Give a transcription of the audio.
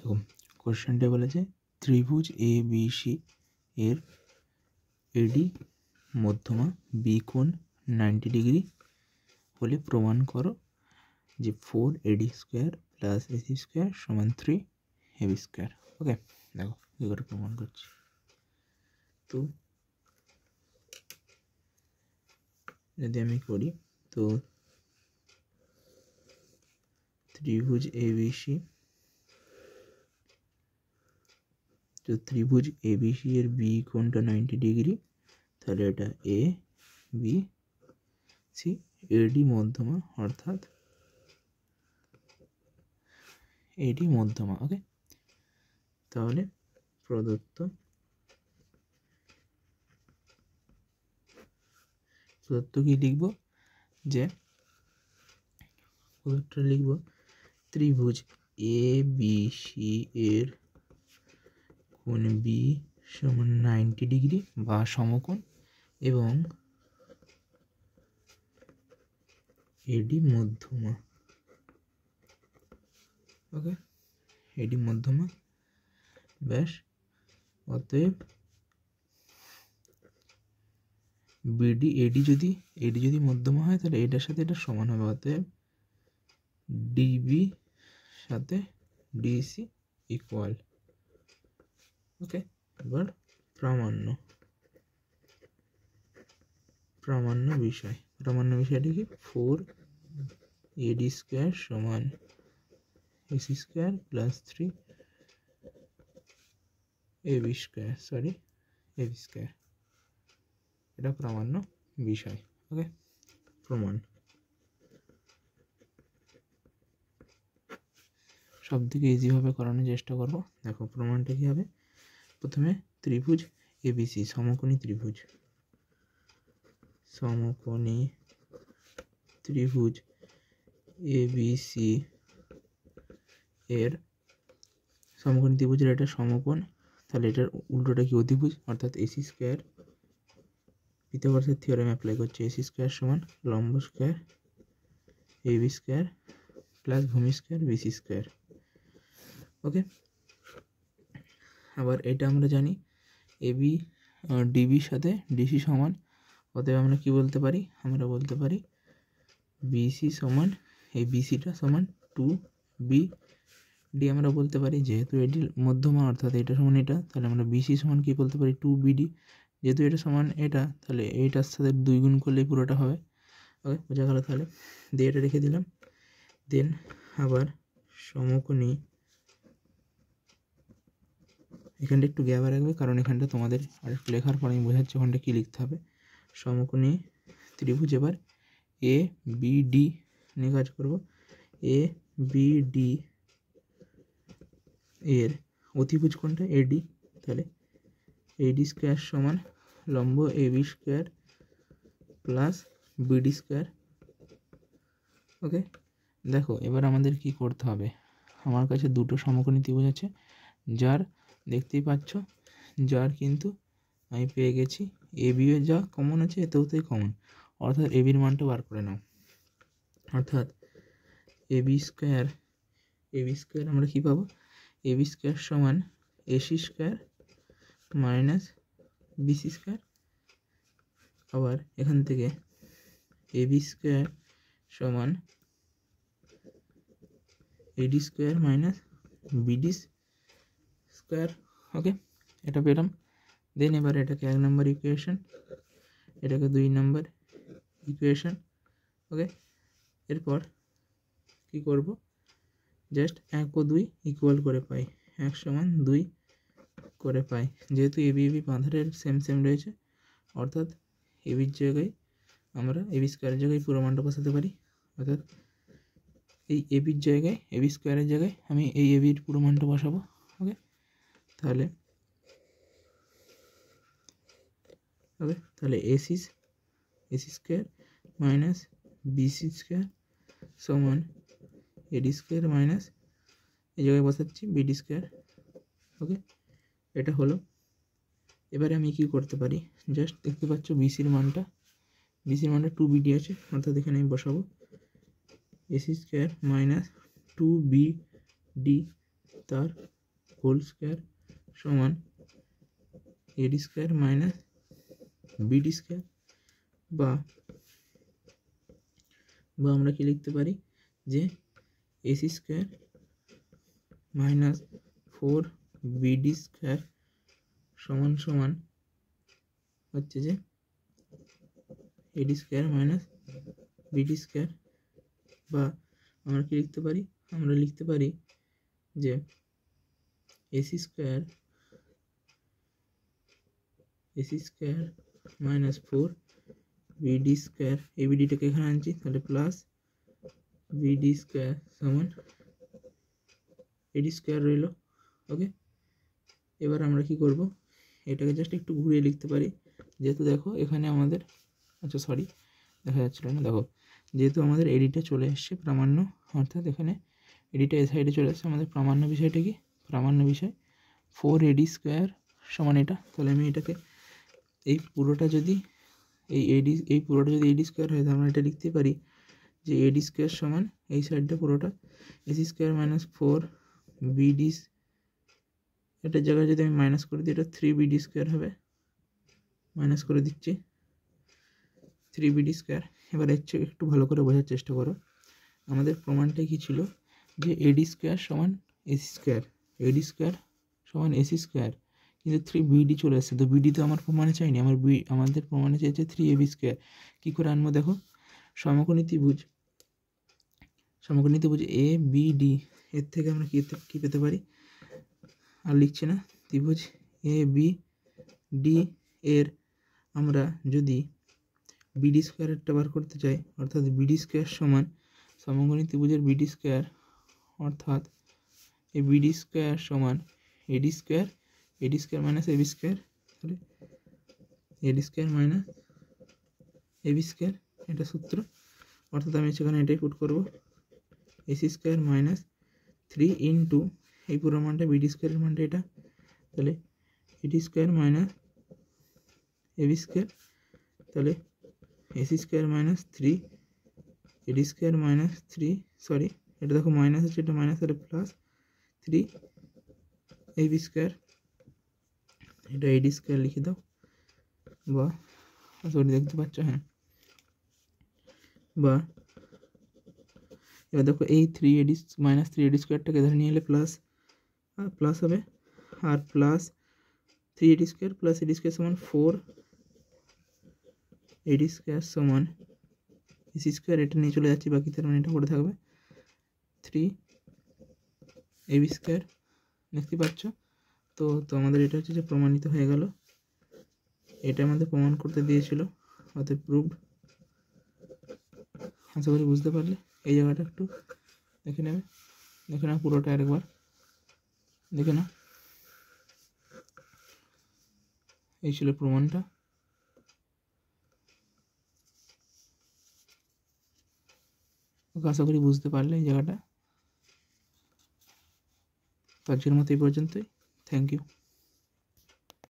দেখো কোশ্চেনটা বলেছে ত্রিভুজ এ বি সি এর এডি মধ্যমা বি কোণ 90 ডিগ্রি হলে প্রমাণ করো যে 4AD square plus AC square সমান 3AB স্কোয়ার। ওকে, দেখো কী করে প্রমাণ করছি। তো যদি আমি করি তো ত্রিভুজ ABC, তো ত্রিভুজ ABC এর বি কোণটা 90 ডিগ্রি, তাহলে এটা এ বি সি, এডি মধ্যমা অর্থাৎ এডি মধ্যমা। ওকে, তাহলে প্রদত্ত কি লিখব, যে প্রদত্ত লিখব ত্রিভুজ এ বি সি এর কোণ বি সমান 90 ডিগ্রি বা সমকোণ এবং এডি মধ্যমা। ওকে, এডি মধ্যমা ব্যাস, অতএব বিডি এডি যদি মধ্যমা হয় তাহলে এটার সাথে এটা সমান হবে, অতএব ডিবি সাথে ডিসি ইকুয়াল। ওকে, এবার প্রামাণ্য বিষয়টি কি, 4AD স্কোয়ার সমান AC square plus 3AB square, এটা প্রামাণ্য বিষয়। ওকে, প্রমাণ সব থেকে ইজিভাবে করানোর চেষ্টা করব। দেখো প্রমাণটা কী হবে, প্রথমে ত্রিভুজ ABC, সমকোণী ত্রিভুজ ABC এর সমকোণী ত্রিভুজের এটা সমকোণ, তাহলে এটার উল্টোটা কি, অধিভুজ, অর্থাৎ AC স্কোয়ার, পিথাগোরাসের থিওরেম অ্যাপ্লাই করছে, AC স্কোয়ার সমান লম্ব স্কোয়ার AB স্কোয়ার প্লাস ভূমি স্কোয়ার BC স্কোয়ার। ওকে, আবার এটা আমরা জানি AB ডিবির সাথে ডিসি সমান, অতএব আমরা কি বলতে পারি, আমরা বলতে পারি BC সমান, এই BCটা সমান 2BD। আমরা বলতে পারি যেহেতু এটি মধ্যমা অর্থাৎ এটা সমান এটা, তাহলে আমরা BC সমান কি বলতে পারি, 2BD। যেহেতু এটা সমান এটা, তাহলে এইটার সাথে 2 গুণ করলেই পুরোটা হবে। ওকে, বোঝা গেল। তাহলে দিয়ে এটা রেখে দিলাম। দেন আবার সমকোণী, এখানটা একটু গ্যাপ রাখবে কারণ এখানটা তোমাদের আর একটু লেখার পর আমি বোঝাচ্ছি ওখানটা কী লিখতে হবে। সমকোণী ত্রিভুজ এবার ABD নিয়ে কাজ করব। ABD এর অতিভুজ কোণটা AD, তাহলে AD স্কোয়ার সমান লম্ব AB square plus BD square. Okay, দেখো এবার আমাদের কি করতে হবে, আমার কাছে দুটো সমকোণী ত্রিভুজ আছে, যার দেখতেই পাচ্ছ, যার কিন্তু আমি পেয়ে গেছি এবিও যা কমন আছে এতেও তাই কমন, অর্থাৎ এবির মানটা বার করে নাও। অর্থাৎ এবি স্কোয়ার আমরা কী পাবো, এবি স্কোয়ার সমান AC square minus BC square. আবার এখান থেকে এবি স্কোয়ার সমান AD square minus BD square. Okay, এটা পেলাম। দেন এবার এটাকে 1 নম্বর ইকুয়েশন, এটাকে 2 নম্বর ইকুয়েশন। ওকে, এরপর কি করব, জাস্ট 1 ও 2 ইকুয়াল করে পাই, 1 সমান 2 করে পাই। যেহেতু এবি বাঁধারের সেম রয়েছে, অর্থাৎ এবির জায়গায় আমরা এবি স্কোয়ারের জায়গায় পুরো মানটা বসাতে পারি, অর্থাৎ এই এবির জায়গায় এবি স্কোয়ারের জায়গায় আমি এই এবির পুরো মানটা বসাবো। ওকে, তাহলে AC square minus BC square সমান AD স্কোয়ার মাইনাস, এই জায়গায় বসাচ্ছি BD স্কোয়ার। ওকে, এটা হলো। এবারে আমি কি করতে পারি, জাস্ট দেখতে পাচ্ছ BCর মানটা 2BD আছে, অর্থাৎ এখানে আমি বসাবো AC স্কোয়ার মাইনাস 2BD, তার হোল স্কোয়ার সমান AD square minus BD square, বা আমরা কি লিখতে পারি যে AC square minus 4BD square সমান সমান হচ্ছে যে এডি স্কোয়ার মাইনাস বিডি স্কোয়ার, বা আমরা কি লিখতে পারি, আমরা লিখতে পারি যে AC square minus 4BD square, এই বিডিটাকে এখানে আনছি, তাহলে প্লাস বিডি স্কোয়ার সমান এডি স্কোয়ার রইল। ওকে, এবার আমরা কি করব, এটাকে জাস্ট একটু ঘুরিয়ে লিখতে পারি, যেহেতু দেখো এখানে আমাদের, আচ্ছা সরি দেখা যাচ্ছিল না, দেখো যেহেতু আমাদের এডিটা চলে এসছে প্রামাণ্য, অর্থাৎ এখানে এডিটা এই সাইডে চলে এসছে, আমাদের প্রামাণ্য বিষয়টা কি, প্রামাণ্য বিষয় 4AD স্কোয়ার সমান এটা, তাহলে আমি এটাকে এই পুরোটা যদি এই পুরোটা যদি এডি স্কোয়ার হয়, তাহলে আমরা এটা লিখতে পারি যে এডি স্কোয়ার সমান এই সাইডটা পুরোটা এসি স্কোয়ার মাইনাস 4BD, এটার জায়গায় যদি আমি মাইনাস করে দিই, এটা 3BD স্কোয়ার হবে, মাইনাস করে দিচ্ছি 3BD স্কোয়ার। এবার একটু ভালো করে বোঝার চেষ্টা করো, আমাদের প্রমাণটা কি ছিল যে এডি স্কোয়ার সমান এসি স্কোয়ার, এডি স্কোয়ার সমান এসি স্কোয়ার, কিন্তু 3BD চলে আসছে, তো বিডি তো আমার প্রমাণে চাইনি, আমাদের প্রমাণে চাইছে 3AB স্কোয়ার। কী করে আনবো, দেখো সমকোণী ত্রিভুজ ABD, এর থেকে আমরা কী পেতে পারি, আর লিখছি না, ত্রিভুজ ABD এর আমরা যদি বিডি স্কোয়ারটা বার করতে চাই, অর্থাৎ বিডি স্কোয়ার সমান সমকোণী ত্রিভুজের বিডি স্কোয়ার, অর্থাৎ এই বিডি স্কোয়ার সমান AD square minus AB square, তাহলে AD square minus AB square, এটা সূত্র, অর্থাৎ আমি সেখানে এটাই পুট করব, এসি স্কোয়ার মাইনাস 3 ইন্টু এই পুরো মানটা বিডি স্কোয়ারের মানটা এটা, তাহলে AD square minus AB square, তাহলে AC square minus 3 AD square minus 3, sorry এটা দেখো মাইনাস আছে, এটা মাইনাস, তাহলে প্লাস 3 এবি স্কোয়ার, এটা এডি স্কোয়ার লিখে দাও, বা সরি দেখতে পাচ্ছ, হ্যাঁ, বা এবার দেখো এই 3AD মাইনাস 3AD স্কোয়ারটাকে ধরে নিয়ে এলে প্লাস হবে, আর plus 3AD square plus AD square সমান 4AD স্কোয়ার সমান এসি স্কোয়ার, এটা নিয়ে চলে যাচ্ছি, বাকি তার মানে এটা পড়ে থাকবে 3AB স্কোয়ার, দেখতে পাচ্ছ। তো আমাদের এটা হচ্ছে যে প্রমাণিত হয়ে গেল, এটা আমাদের প্রমাণ করতে দিয়েছিল, অতএব প্রুভড। আশা করি বুঝতে পারলে। এই জায়গাটা একটু দেখে নেবে, দেখে নাও পুরোটা আরেকবার দেখে নাও, এই ছিল প্রমাণটা। আশা করি বুঝতে পারলে এই জায়গাটা। আজকের মতো এই পর্যন্তই, থ্যাংক ইউ।